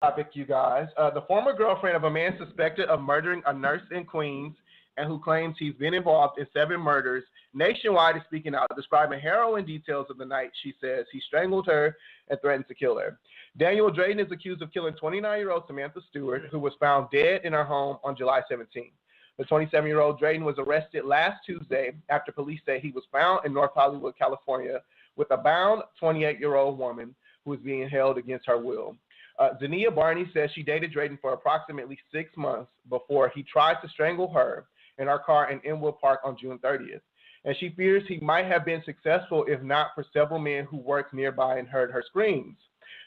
Topic, you guys. The former girlfriend of a man suspected of murdering a nurse in Queens and who claims he's been involved in 7 murders nationwide is speaking out, describing harrowing details of the night. She says he strangled her and threatened to kill her. Daniel Drayton is accused of killing 29-year-old Samantha Stewart, who was found dead in her home on July 17th. The 27-year-old Drayton was arrested last Tuesday after police say he was found in North Hollywood, California, with a bound 28-year-old woman who was being held against her will. Zynea Barney says she dated Drayton for approximately 6 months before he tried to strangle her in her car in Inwood Park on June 30th. And she fears he might have been successful if not for several men who worked nearby and heard her screams.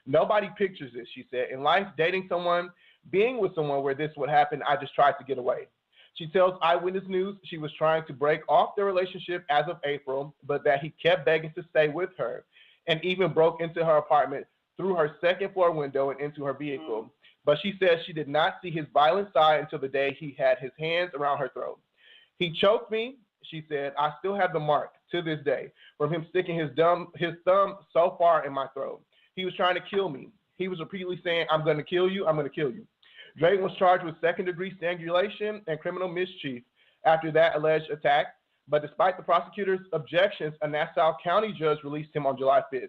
Nobody pictures this, she said. In life, dating someone, being with someone where this would happen, I just tried to get away. She tells Eyewitness News she was trying to break off their relationship as of April, but that he kept begging to stay with her and even broke into her apartment through her second-floor window and into her vehicle. But she says she did not see his violent side until the day he had his hands around her throat. He choked me, she said. I still have the mark to this day from him sticking his thumb so far in my throat. He was trying to kill me. He was repeatedly saying, I'm going to kill you, I'm going to kill you. Drayton was charged with second-degree strangulation and criminal mischief after that alleged attack. But despite the prosecutor's objections, a Nassau County judge released him on July 5th.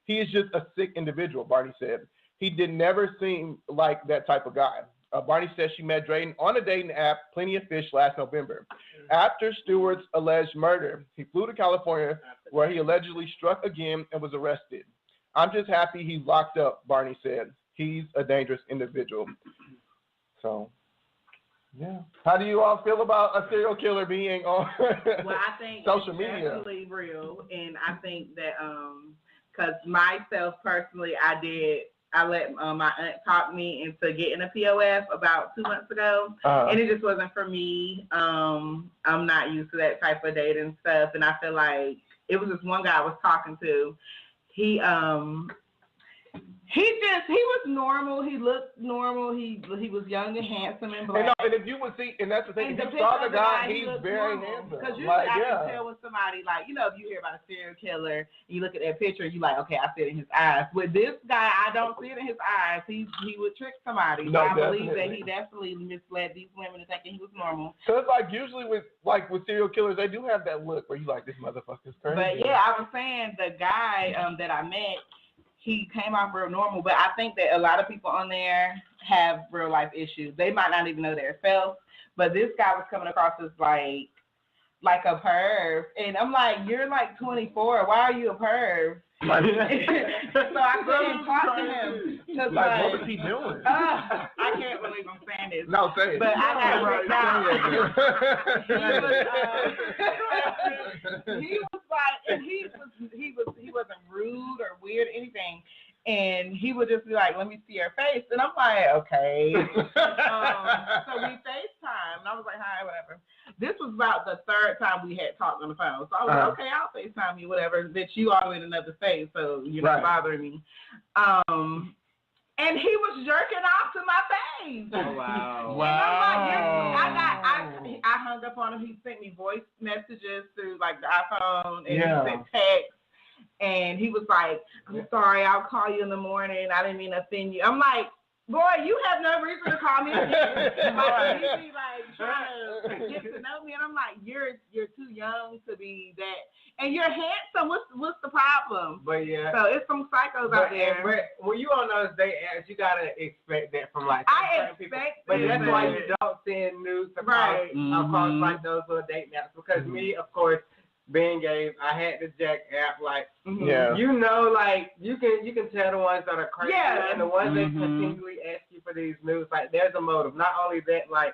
He is just a sick individual, Barney said. He did never seem like that type of guy. Barney says she met Drayton on a dating app, Plenty of Fish, last November. After Stewart's alleged murder, he flew to California, where he allegedly struck again and was arrested. I'm just happy he's locked up, Barney said. He's a dangerous individual. So, yeah. How do you all feel about a serial killer being on well, I think social it's media? Definitely real, and I think that because myself personally, I let my aunt talk me into getting a POF about 2 months ago, and it just wasn't for me. I'm not used to that type of dating stuff, and I feel like it was this one guy I was talking to. He was normal. He looked normal. He was young and handsome and black. And if you would see, and that's the thing, if you saw the guy, he's very handsome. Because usually I can tell when somebody, like, if you hear about a serial killer, and you look at that picture, and you're like, okay, I see it in his eyes. With this guy, I don't see it in his eyes. He would trick somebody. No, so I believe that he definitely misled these women into thinking he was normal. So it's like usually with serial killers, they do have that look where you like, this motherfucker's crazy. But yeah, I was saying the guy that I met, he came off real normal, but I think that a lot of people on there have real life issues. They might not even know themselves, but this guy was coming across as like a perv, and I'm like, you're like 24. Why are you a perv? So I couldn't talk to him. What was he doing? I can't believe I'm saying this. No, say it. But I got right now. He was like, and he wasn't rude or weird or anything. And he would just be like, let me see your face. And I'm like, okay. So we FaceTime. And I was like, hi, whatever. This was about the third time we had talked on the phone. So I was like, okay, I'll FaceTime you, whatever. That you are in another state, so you're not bothering me. And he was jerking off to my face. Oh, wow. Wow. And I'm like, I hung up on him. He sent me voice messages through like the iPhone, and he sent text. And he was like, I'm sorry, I'll call you in the morning. I didn't mean to offend you. I'm like, boy, you have no reason to call me again. Like, he be like trying to get to know me, and I'm like, you're too young to be that, and you're handsome. What's the problem? But yeah, so it's some psychos out there. But when you on those date apps, you gotta expect that from like I expect people. But that's why you don't send news across like those little date apps, because me, of course, being gay, I had the Jack app, like, you know, like, you can tell the ones that are crazy and the ones that continually ask you for these news, like, there's a motive. Not only that, like,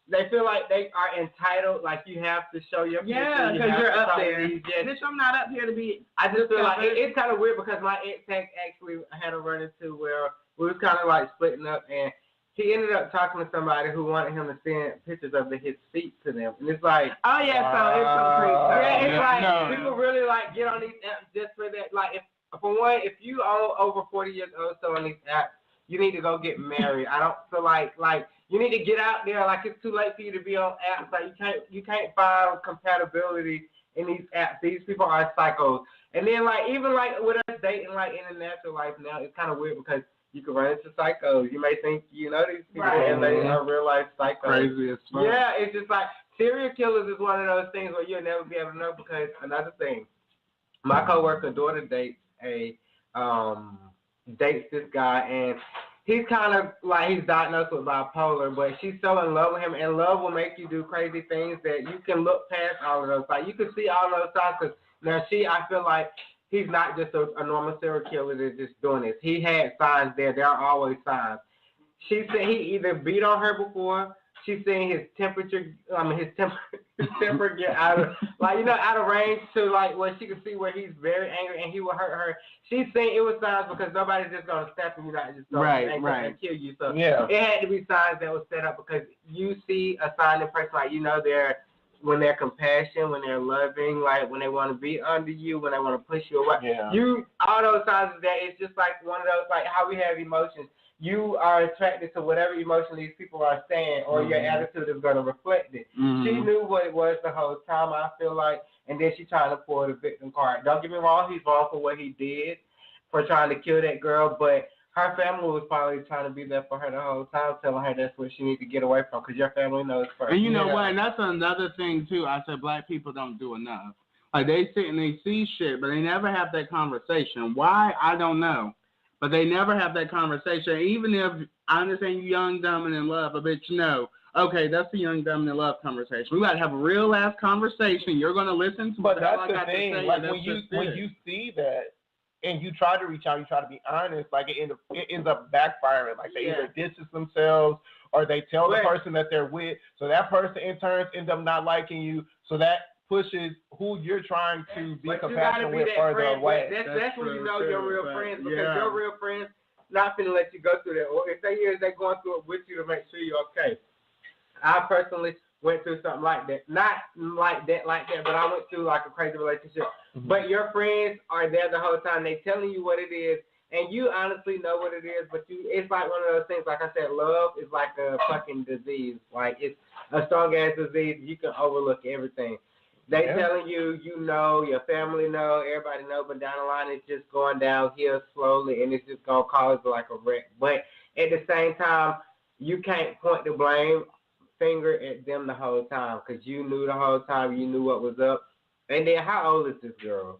they feel like they are entitled, like, you have to show your picture. Yeah, because you're up there. Bitch, I'm not up here to be. I just feel like it's kind of weird, because my ex actually had a run into where we was kind of, like, splitting up, and he ended up talking to somebody who wanted him to send pictures of his feet to them. And it's like, oh, yeah, so it's so creepy. Yeah, it's like, people really, like, get on these apps just for that. Like, for one, if you are over 40 years old, so on these apps, you need to go get married. I don't feel like, you need to get out there. Like, it's too late for you to be on apps. Like, you can't find compatibility in these apps. These people are psychos. And then, like, even, like, with us dating, like, in the natural life now, it's kind of weird, because you can run into psychos. You may think you know these people, and they are real life psychos. Crazy as fuck. Yeah, it's just like serial killers is one of those things where you'll never be able to know because another thing, my coworker daughter dates this guy, and he's kind of like he's diagnosed with bipolar, but she's so in love with him, and love will make you do crazy things that you can look past all of those. Like you can see all those signs. Cause now I feel like he's not just a normal serial killer that's just doing this. He had signs there. There are always signs. She said he either beat on her before. She's saying his temper get out of out of range to like where she can see where he's very angry and he will hurt her. She's saying it was signs because nobody's just gonna step and you're not just gonna and kill you. So it had to be signs that was set up because you see a sign in person like when they're compassionate, when they're loving, like when they want to be under you, when they want to push you away. Yeah. All those signs of that, it's just like one of those like how we have emotions. You are attracted to whatever emotion these people are saying, or your attitude is going to reflect it. She knew what it was the whole time, I feel like, and then she trying to pull the victim card. Don't get me wrong, he's wrong for what he did, for trying to kill that girl, but her family was probably trying to be there for her the whole time, telling her that's what she needs to get away from, because your family knows first. And you know what? And that's another thing, too. I said black people don't do enough. Like, they sit and they see shit, but they never have that conversation. Why? I don't know. But they never have that conversation. Even if I understand you young, dumb, and in love, but no. Okay, that's the young, dumb, and in love conversation. We got to have a real ass conversation. You're going to listen to what I got to say. Like when you see that and you try to reach out, you try to be honest, like it ends up backfiring. Like they either distance themselves or they tell the person that they're with. So that person in turn ends up not liking you. So that pushes who you're trying to be compassionate with further away. That's when you know your real friends, because your real friends not finna let you go through that. Or if they're going through it with you to make sure you're okay. I personally went through something like that. Not like that, but I went through like a crazy relationship. Mm-hmm. But your friends are there the whole time. They telling you what it is, and you honestly know what it is, but it's like one of those things, like I said, love is like a fucking disease. Like it's a strong-ass disease. You can overlook everything. They telling you, your family know, everybody know, but down the line it's just going downhill slowly, and it's just going to cause like a wreck. But at the same time, you can't point the blame finger at them the whole time, because you knew the whole time, you knew what was up. And then how old is this girl?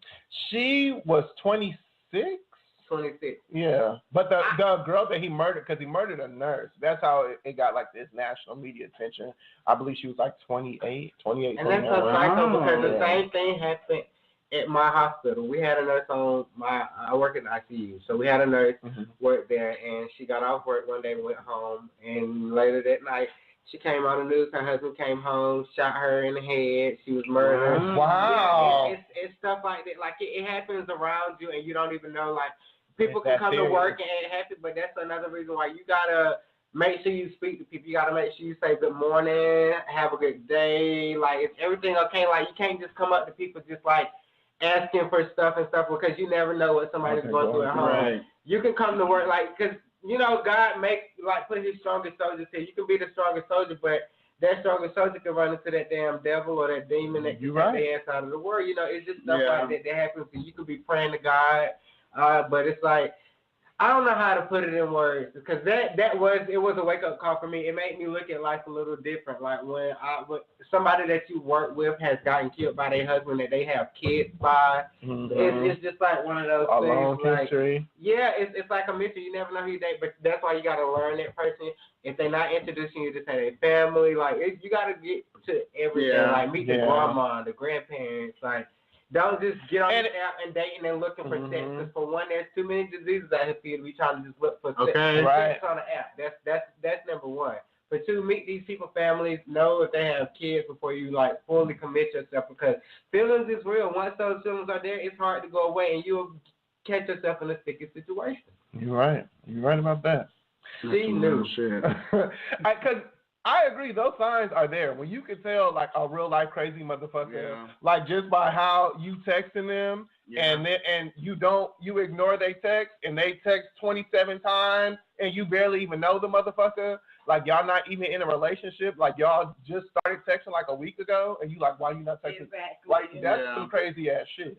She was 26. 26. Yeah, but the girl that he murdered, because he murdered a nurse, that's how it got like this national media attention. I believe she was like 28. And that's so psycho, because the same thing happened at my hospital. We had a nurse I work in ICU, so we had a nurse work there, and she got off work one day and went home, and later that night, she came on the news. Her husband came home, shot her in the head. She was murdered. Wow. Yeah, it's stuff like that. Like it happens around you, and you don't even know. Like people can come to work and it happens, but that's another reason why you gotta make sure you speak to people. You gotta make sure you say good morning, have a good day. Like is everything okay? Like you can't just come up to people just like asking for stuff and stuff, because you never know what somebody's going through at home. Right. You can come to work because. God put his strongest soldiers here. You can be the strongest soldier, but that strongest soldier can run into that damn devil or that demon that gets their ass out of the world. It's just stuff like that happens. And you could be praying to God, but it's like, I don't know how to put it in words, because it was a wake up call for me. It made me look at life a little different. Like when somebody that you work with has gotten killed by their husband that they have kids by, it's just like one of those things. Long history. It's like a mystery. You never know who you date, but that's why you got to learn that person. If they're not introducing you to say their family, you got to get to everything. Like meet the grandma, the grandparents, like. Don't just get on the app and dating and looking for sex. Because for one, there's too many diseases out here for you to be trying to just look for sex. Sex on the app. That's number one. For two, meet these people, families, know if they have kids before you fully commit yourself, because feelings is real. Once those feelings are there, it's hard to go away, and you'll catch yourself in a sticky situation. You're right. You're right about that. She knew. Because I agree, those signs are there. When you can tell a real life crazy motherfucker, just by how you texting them, and you ignore their text, and they text 27 times, and you barely even know the motherfucker. Y'all not even in a relationship. Y'all just started texting a week ago, and you why you not texting? Exactly. That's some crazy ass shit.